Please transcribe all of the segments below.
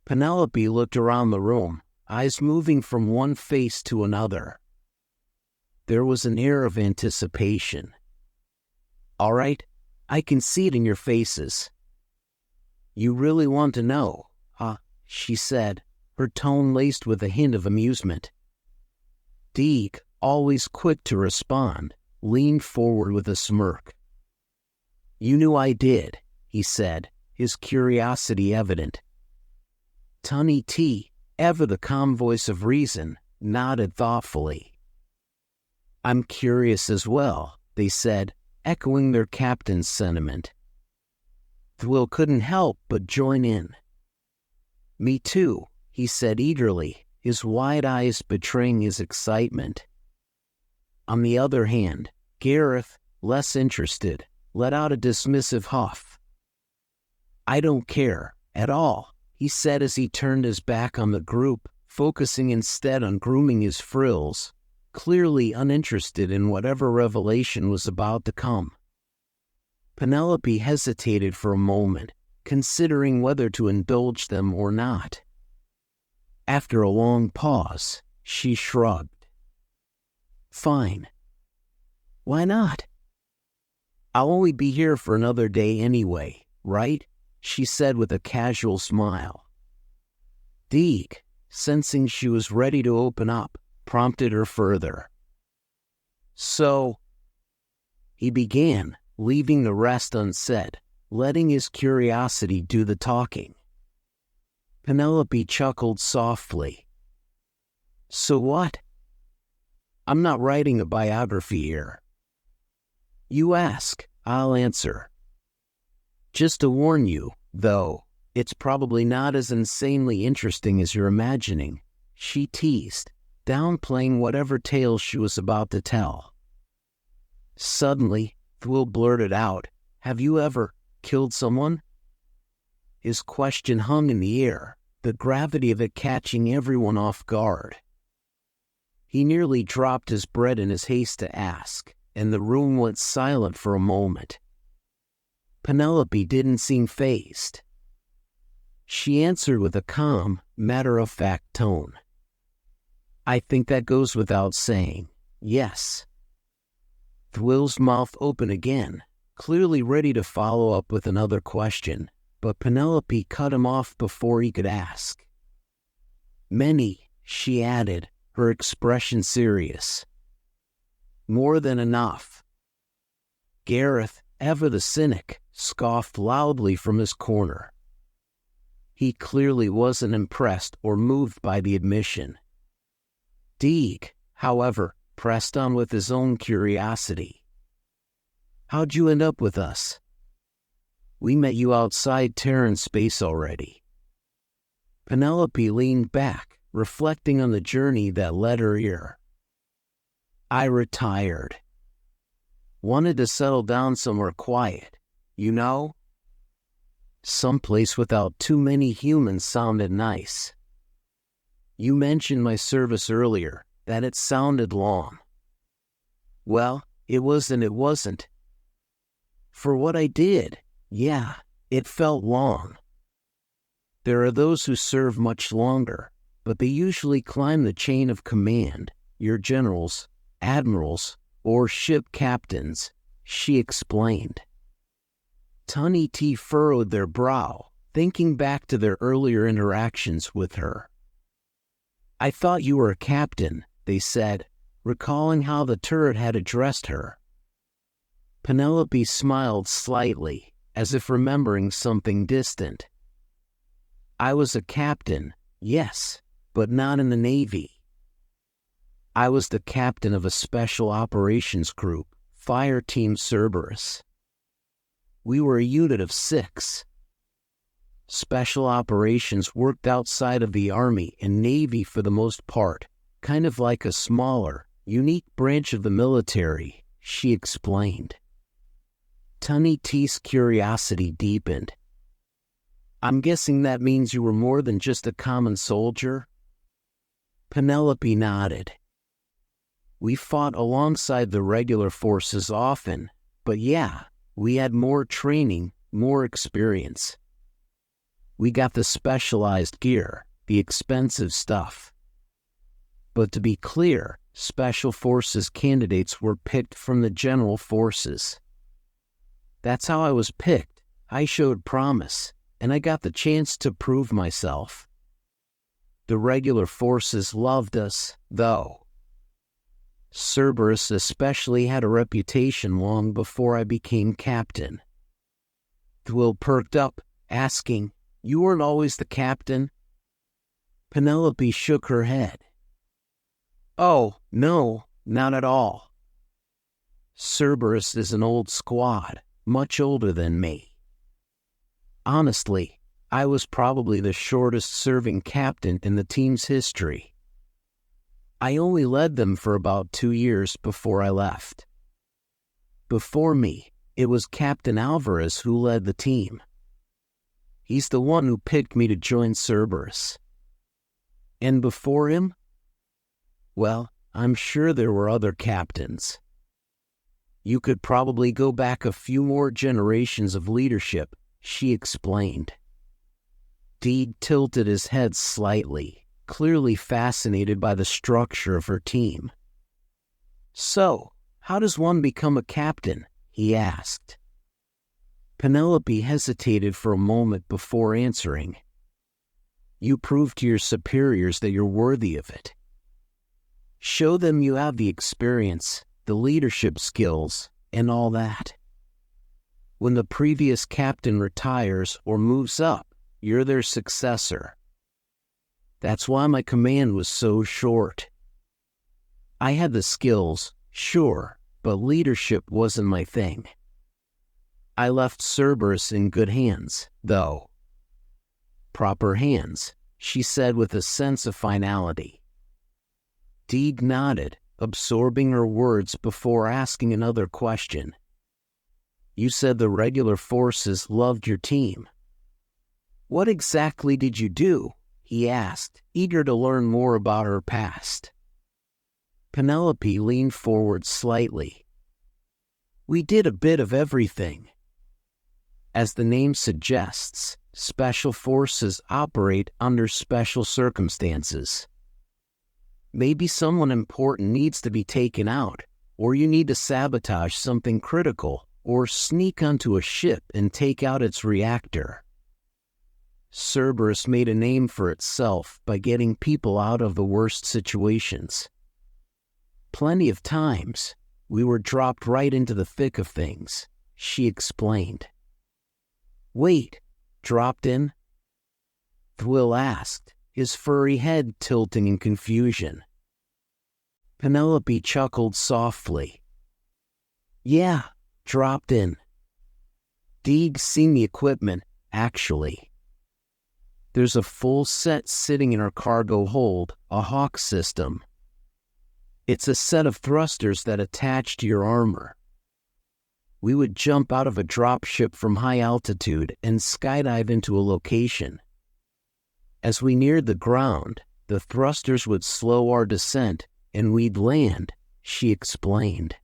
Penelope looked around the room, eyes moving from one face to another. There was an air of anticipation. "All right, I can see it in your faces. You really want to know, huh?" she said, her tone laced with a hint of amusement. Deke, always quick to respond, leaned forward with a smirk. "You knew I did," he said, his curiosity evident. Tunny T, ever the calm voice of reason, nodded thoughtfully. "I'm curious as well," they said, echoing their captain's sentiment. Thwill couldn't help but join in. "Me too," he said eagerly, his wide eyes betraying his excitement. On the other hand, Gareth, less interested, let out a dismissive huff. "I don't care, at all," he said as he turned his back on the group, focusing instead on grooming his frills, clearly uninterested in whatever revelation was about to come. Penelope hesitated for a moment, considering whether to indulge them or not. After a long pause, she shrugged. "Fine. Why not? I'll only be here for another day anyway, right?" she said with a casual smile. Deke, sensing she was ready to open up, prompted her further. "So," he began, leaving the rest unsaid, letting his curiosity do the talking. Penelope chuckled softly. "So what? I'm not writing a biography here. You ask, I'll answer. Just to warn you, though, it's probably not as insanely interesting as you're imagining," she teased, downplaying whatever tale she was about to tell. Suddenly, Thwill blurted out, "Have you ever killed someone?" His question hung in the air, the gravity of it catching everyone off guard. He nearly dropped his bread in his haste to ask, and the room went silent for a moment. Penelope didn't seem fazed. She answered with a calm, matter-of-fact tone. "I think that goes without saying, yes." Thwill's mouth opened again, clearly ready to follow up with another question, but Penelope cut him off before he could ask. "Many," she added, her expression serious. "More than enough." Gareth, ever the cynic, scoffed loudly from his corner. He clearly wasn't impressed or moved by the admission. Deke, however, pressed on with his own curiosity. "How'd you end up with us? We met you outside Terran space already." Penelope leaned back, reflecting on the journey that led her here. "I retired. Wanted to settle down somewhere quiet, you know? Someplace without too many humans sounded nice. You mentioned my service earlier, that it sounded long. Well, it was and it wasn't. For what I did, yeah, it felt long. There are those who serve much longer, but they usually climb the chain of command, your generals, admirals, or ship captains," she explained. Tunny T furrowed their brow, thinking back to their earlier interactions with her. "I thought you were a captain," they said, recalling how the turret had addressed her. Penelope smiled slightly, as if remembering something distant. "I was a captain, yes, but not in the Navy. I was the captain of a special operations group, Fire Team Cerberus. We were a unit of 6. Special operations worked outside of the Army and Navy for the most part, kind of like a smaller, unique branch of the military," she explained. Tunny T's curiosity deepened. "I'm guessing that means you were more than just a common soldier?" Penelope nodded. "We fought alongside the regular forces often, but yeah, we had more training, more experience." We got the specialized gear, the expensive stuff. But to be clear, Special Forces candidates were picked from the General Forces. That's how I was picked. I showed promise, and I got the chance to prove myself. The regular forces loved us, though. Cerberus especially had a reputation long before I became captain. Thwill perked up, asking, "You weren't always the captain?" Penelope shook her head. "Oh, no, not at all. Cerberus is an old squad, much older than me. Honestly, I was probably the shortest-serving captain in the team's history. I only led them for about 2 years before I left. Before me, it was Captain Alvarez who led the team. He's the one who picked me to join Cerberus. And before him? Well, I'm sure there were other captains. You could probably go back a few more generations of leadership," she explained. Deed tilted his head slightly, clearly fascinated by the structure of her team. "So, how does one become a captain?" he asked. Penelope hesitated for a moment before answering. "You prove to your superiors that you're worthy of it. Show them you have the experience, the leadership skills, and all that. When the previous captain retires or moves up, you're their successor. That's why my command was so short. I had the skills, sure, but leadership wasn't my thing. I left Cerberus in good hands, though." "Proper hands," she said with a sense of finality. Deed nodded, absorbing her words before asking another question. "You said the regular forces loved your team. What exactly did you do?" he asked, eager to learn more about her past. Penelope leaned forward slightly. "We did a bit of everything. As the name suggests, Special Forces operate under special circumstances. Maybe someone important needs to be taken out, or you need to sabotage something critical, or sneak onto a ship and take out its reactor. Cerberus made a name for itself by getting people out of the worst situations. Plenty of times, we were dropped right into the thick of things," she explained. "Wait, dropped in?" Thwill asked, his furry head tilting in confusion. Penelope chuckled softly. "Yeah, dropped in. Deeg's seen the equipment, actually. There's a full set sitting in our cargo hold, a Hawk system. It's a set of thrusters that attach to your armor. We would jump out of a dropship from high altitude and skydive into a location. As we neared the ground, the thrusters would slow our descent, and we'd land," she explained.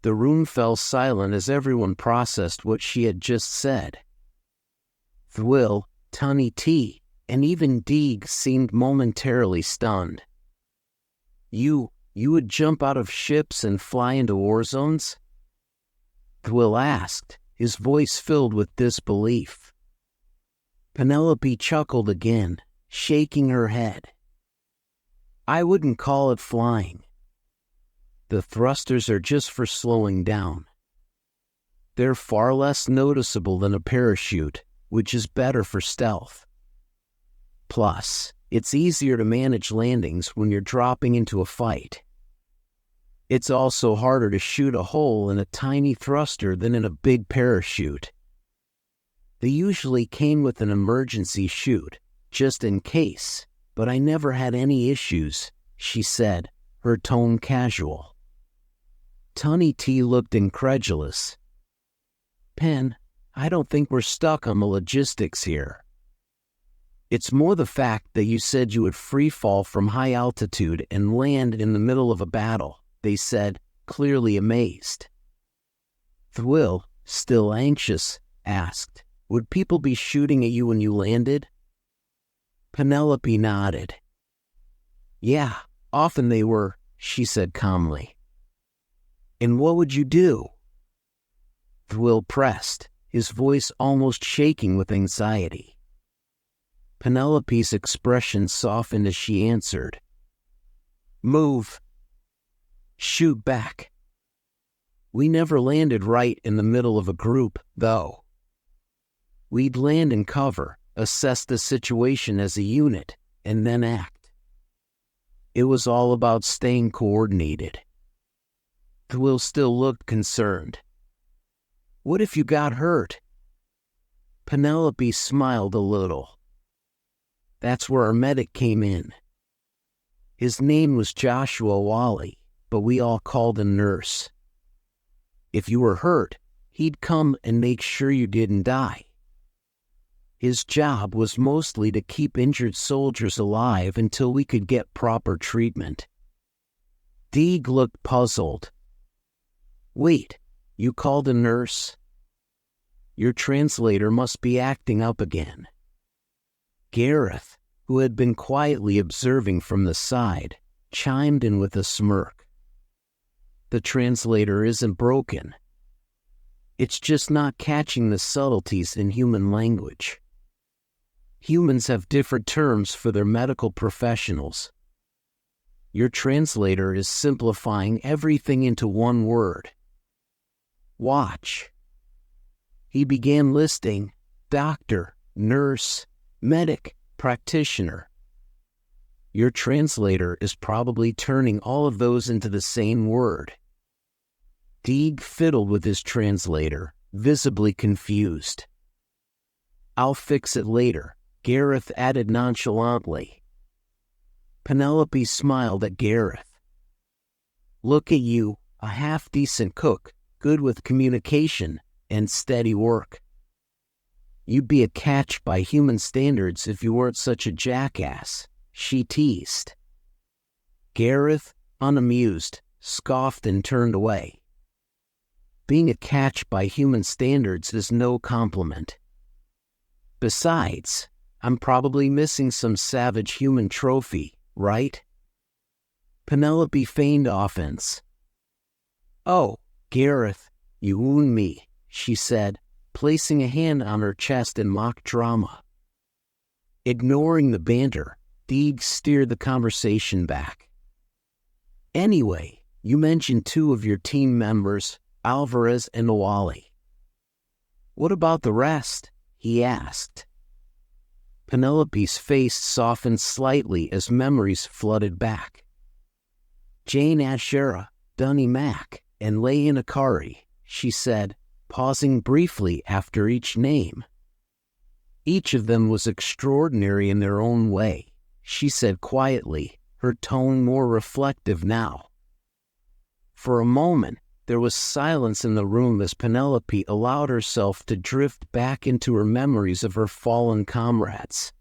The room fell silent as everyone processed what she had just said. Thwill, Tunny T, and even Deeg seemed momentarily stunned. You would jump out of ships and fly into war zones?" Thwill asked, his voice filled with disbelief. Penelope chuckled again, shaking her head. "I wouldn't call it flying. The thrusters are just for slowing down. They're far less noticeable than a parachute, which is better for stealth. Plus, it's easier to manage landings when you're dropping into a fight. It's also harder to shoot a hole in a tiny thruster than in a big parachute. They usually came with an emergency chute, just in case, but I never had any issues," she said, her tone casual. Tunny T looked incredulous. "Pen, I don't think we're stuck on the logistics here. It's more the fact that you said you would free fall from high altitude and land in the middle of a battle," they said, clearly amazed. Thwill, still anxious, asked, Would people be shooting at you when you landed? Penelope nodded. Yeah, often they were, she said calmly. And what would you do? Thwill pressed, his voice almost shaking with anxiety. Penelope's expression softened as she answered. Move. Shoot back. We never landed right in the middle of a group, though. We'd land and cover, assess the situation as a unit, and then act. It was all about staying coordinated. Thwill still looked concerned. What if you got hurt? Penelope smiled a little. That's where our medic came in. His name was Joshua Wally, but we all called him Nurse. If you were hurt, he'd come and make sure you didn't die. His job was mostly to keep injured soldiers alive until we could get proper treatment. Deeg looked puzzled. Wait, you called a nurse? Your translator must be acting up again. Gareth, who had been quietly observing from the side, chimed in with a smirk. The translator isn't broken. It's just not catching the subtleties in human language. Humans have different terms for their medical professionals. Your translator is simplifying everything into one word. Watch. He began listing doctor, nurse, medic, practitioner. Your translator is probably turning all of those into the same word. Deeg fiddled with his translator, visibly confused. I'll fix it later, Gareth added nonchalantly. Penelope smiled at Gareth. Look at you, a half-decent cook, good with communication and steady work. You'd be a catch by human standards if you weren't such a jackass, she teased. Gareth, unamused, scoffed and turned away. Being a catch by human standards is no compliment. Besides, I'm probably missing some savage human trophy, right? Penelope feigned offense. Oh, Gareth, you wound me, she said, placing a hand on her chest in mock drama. Ignoring the banter, Deeg steered the conversation back. Anyway, you mentioned two of your team members, Alvarez and Wally. What about the rest? He asked. Penelope's face softened slightly as memories flooded back. Jane Ashera, Dunny Mac, and Leigh Akari, she said, pausing briefly after each name. Each of them was extraordinary in their own way, she said quietly, her tone more reflective now. For a moment, there was silence in the room as Penelope allowed herself to drift back into her memories of her fallen comrades.